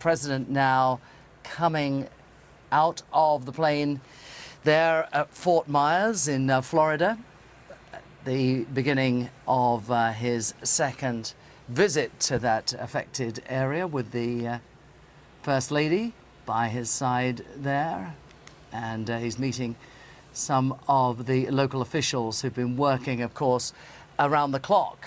President now coming out of the plane there at Fort Myers in Florida, the beginning of his second visit to that affected area with the First Lady by his side there. And he's meeting some of the local officials who've been working, of course, around the clock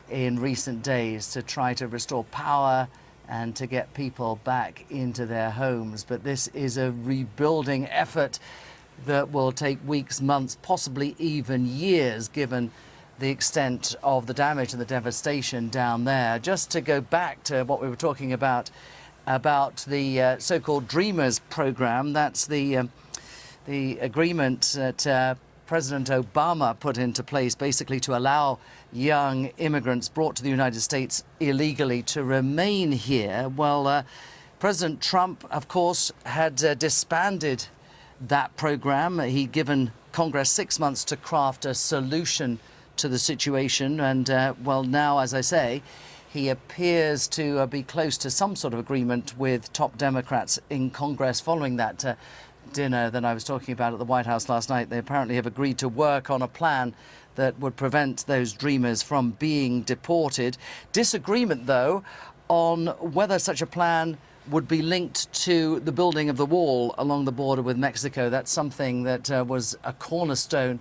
in recent days to try to restore power and to get people back into their homes. But this is a rebuilding effort that will take weeks, months, possibly even years, given the extent of the damage and the devastation down there. Just to go back to what we were talking about the so-called Dreamers program, that's the agreement that President Obama put into place basically to allow young immigrants brought to the United States illegally to remain here. Well, President Trump, of course, had disbanded that program. He'd given Congress 6 months to craft a solution to the situation. And, well, now, as I say, he appears to be close to some sort of agreement with top Democrats in Congress following that dinner that I was talking about at the White House last night. They apparently have agreed to work on a plan that would prevent those dreamers from being deported. Disagreement, though, on whether such a plan would be linked to the building of the wall along the border with Mexico. That's something that was a cornerstone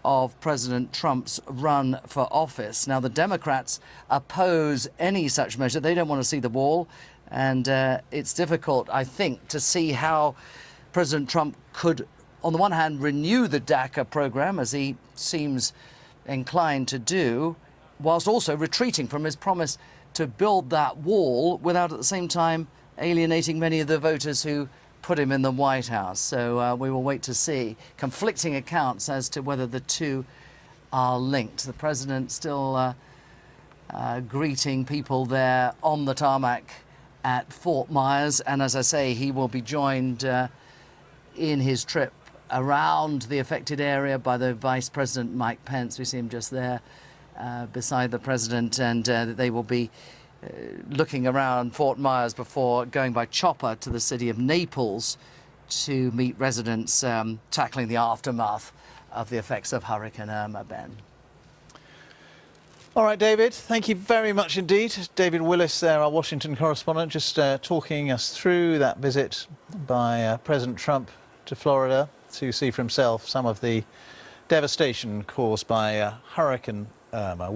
of President Trump's run for office. Now, the Democrats oppose any such measure. They don't want to see the wall. And it's difficult, I think, to see how President Trump could, on the one hand, renew the DACA program, as he seems inclined to do, whilst also retreating from his promise to build that wall without at the same time alienating many of the voters who put him in the White House. So we will wait to see. Conflicting accounts as to whether the two are linked. The president still greeting people there on the tarmac at Fort Myers. And as I say, he will be joined in his trip around the affected area by the Vice President Mike Pence. We see him just there beside the president, and they will be looking around Fort Myers before going by chopper to the city of Naples to meet residents tackling the aftermath of the effects of Hurricane Irma, Ben. All right, David, thank you very much indeed. David Willis there, our Washington correspondent, just talking us through that visit by President Trump to Florida to see for himself some of the devastation caused by Hurricane Irma.